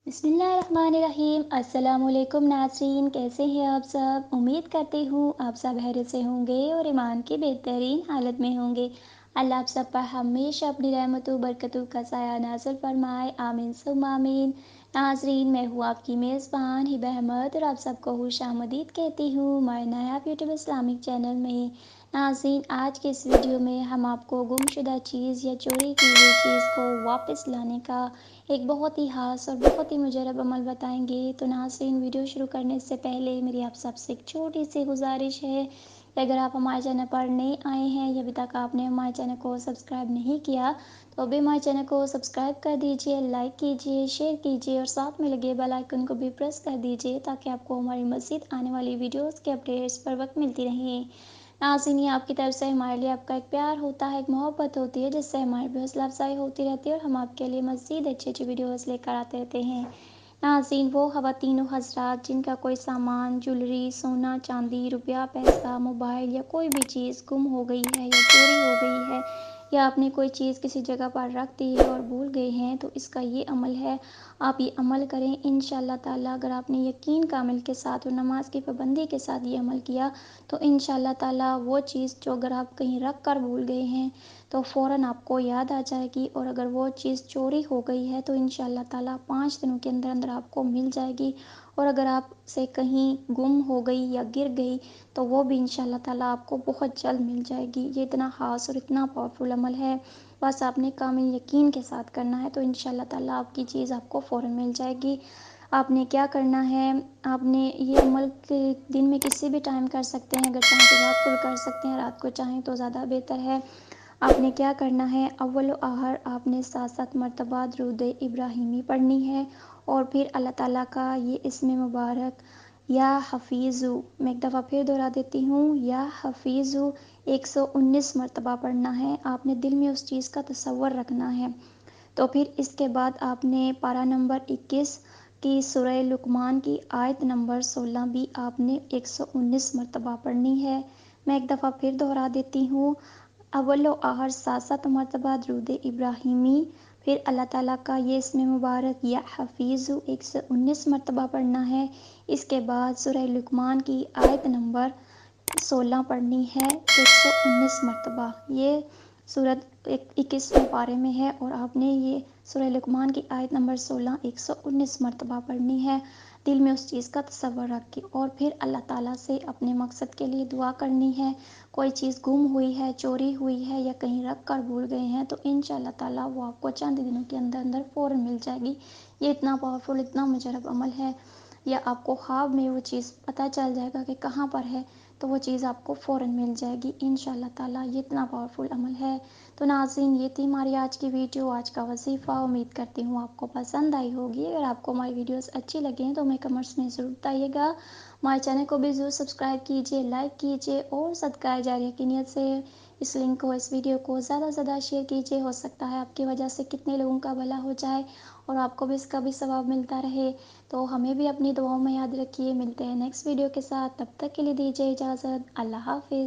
बिस्मिल्लाहिर्रहमानिर्रहीम। अस्सलाम वालेकुम नाज़रीन, कैसे हैं आप सब। उम्मीद करती हूँ आप सब खैरियत से होंगे और ईमान की बेहतरीन हालत में होंगे। अल्लाह आप सब पर हमेशा अपनी रहमतों बरकतों का साया नाज़िल फरमाए, आमीन सुम्मा आमीन। नाज़रीन, मैं हूँ आपकी मेज़बान हिबा अहमद और आप सबको खुशामदीद कहती हूँ हमारे नया यूट्यूब इस्लामिक चैनल में। नाज़रीन, आज के इस वीडियो में हम आपको गुमशुदा चीज़ या चोरी की हुई चीज़ को वापस लाने का एक बहुत ही ख़ास और बहुत ही मुजरब अमल बताएंगे। तो नाज़रीन, वीडियो शुरू करने से पहले मेरी आप सबसे एक छोटी सी गुजारिश है कि अगर आप हमारे चैनल पर नए आए हैं या अभी तक आपने हमारे चैनल को सब्सक्राइब नहीं किया तो अभी हमारे चैनल को सब्सक्राइब कर दीजिए, लाइक कीजिए, शेयर कीजिए और साथ में लगे बेल आइकन को भी प्रेस कर दीजिए ताकि आपको हमारी मज़ीद आने वाली वीडियोज़ के अपडेट्स पर वक्त मिलती रहें। नाज़रीन, ये आपकी तरफ से हमारे लिए आपका एक प्यार होता है, एक मोहब्बत होती है जिससे हमारी भी हौसला अफजाई होती रहती है और हम आपके लिए मज़ीद अच्छी अच्छी वीडियोज़ लेकर आते रहते हैं। नाज़रीन, वो ख़वातीन व हज़रात जिनका कोई सामान, ज्वेलरी, सोना चांदी, रुपया पैसा, मोबाइल या कोई भी चीज़ गुम हो गई है या चोरी हो गई है या आपने कोई चीज़ किसी जगह पर रख दी है और भूल गए हैं, तो इसका ये अमल है। आप ये अमल करें इंशाअल्लाह ताला। अगर आपने यकीन कामिल के साथ और नमाज की पाबंदी के साथ ये अमल किया तो इंशाअल्लाह ताला वो चीज़ जो अगर आप कहीं रख कर भूल गए हैं तो फ़ौरन आपको याद आ जाएगी, और अगर वो चीज़ चोरी हो गई है तो इंशाअल्लाह ताला 5 दिनों के अंदर अंदर आपको मिल जाएगी। और अगर आपसे कहीं गुम हो गई या गिर गई तो वो भी इंशाअल्लाह ताला आपको बहुत जल्द मिल जाएगी। ये इतना ख़ास और इतना पावरफुल अमल है, बस आपने कामिल यकीन के साथ करना है तो इंशाअल्लाह ताला आपकी चीज़ आपको फ़ौरन मिल जाएगी। आपने क्या करना है, आपने ये अमल के दिन में किसी भी टाइम कर सकते हैं, अगर चाहें तो रात को भी कर सकते हैं, रात को चाहें तो ज़्यादा बेहतर है। आपने क्या करना है, अव्वल व आखिर आपने 7-7 मरतबा दुरूद इब्राहिमी पढ़नी है और फिर अल्लाह ताला का ये इस्म मुबारक या हफ़ीज़ु, मैं एक दफ़ा फिर दोहरा देती हूँ, या हफ़ीज़ु 119 मरतबा पढ़ना है। आपने दिल में उस चीज़ का तसव्वुर रखना है। तो फिर इसके बाद आपने पारा नंबर 21 की सूरह लुक़मान की आयत नंबर 16 भी आपने 119 मरतबा पढ़नी है। मैं एक दफ़ा फिर दोहरा देती हूँ, अव्वल व आखिर 7-7 मरतबा दुरूद इब्राहिमी, फिर अल्लाह ताला का ये इस्म मुबारक या हफ़ीज़ु 119 मरतबा पढ़ना है। इसके बाद सूरह लुक़मान की आयत नंबर 16 पढ़नी है 119 मरतबा। ये सूरत 21वें पारे में है और आपने ये सूरह लुक़मान की आयत नंबर 16 119 मरतबा पढ़नी है, दिल में उस चीज़ का तसव्वुर रख के। और फिर अल्लाह ताला से अपने मकसद के लिए दुआ करनी है। कोई चीज़ गुम हुई है, चोरी हुई है या कहीं रख कर भूल गए हैं तो इंशाअल्लाह ताला वो आपको चंद दिनों के अंदर अंदर फ़ौरन मिल जाएगी। ये इतना पावरफुल, इतना मुजरब अमल है, या आपको ख्वाब में वो चीज़ पता चल जाएगा कि कहाँ पर है तो वो चीज़ आपको फ़ौरन मिल जाएगी इंशाअल्लाह ताला। ये इतना पावरफुल अमल है। तो नाज़रीन, ये थी हमारी आज की वीडियो, आज का वजीफ़ा। उम्मीद करती हूँ आपको पसंद आई होगी। अगर आपको हमारी वीडियोस अच्छी लगें तो हमें कमेंट्स में ज़रूर बताइएगा। हमारे चैनल को भी ज़रूर सब्सक्राइब कीजिए, लाइक कीजिए और सदका जारिया की नीयत से इस लिंक को, इस वीडियो को ज़्यादा से ज़्यादा शेयर कीजिए। हो सकता है आपकी वजह से कितने लोगों का भला हो जाए और आपको भी इसका भी सवाब मिलता रहे। तो हमें भी अपनी दुआओं में याद रखिए। मिलते हैं नेक्स्ट वीडियो के साथ, तब तक के लिए दीजिए इजाज़त। अल्लाह हाफ़िज़।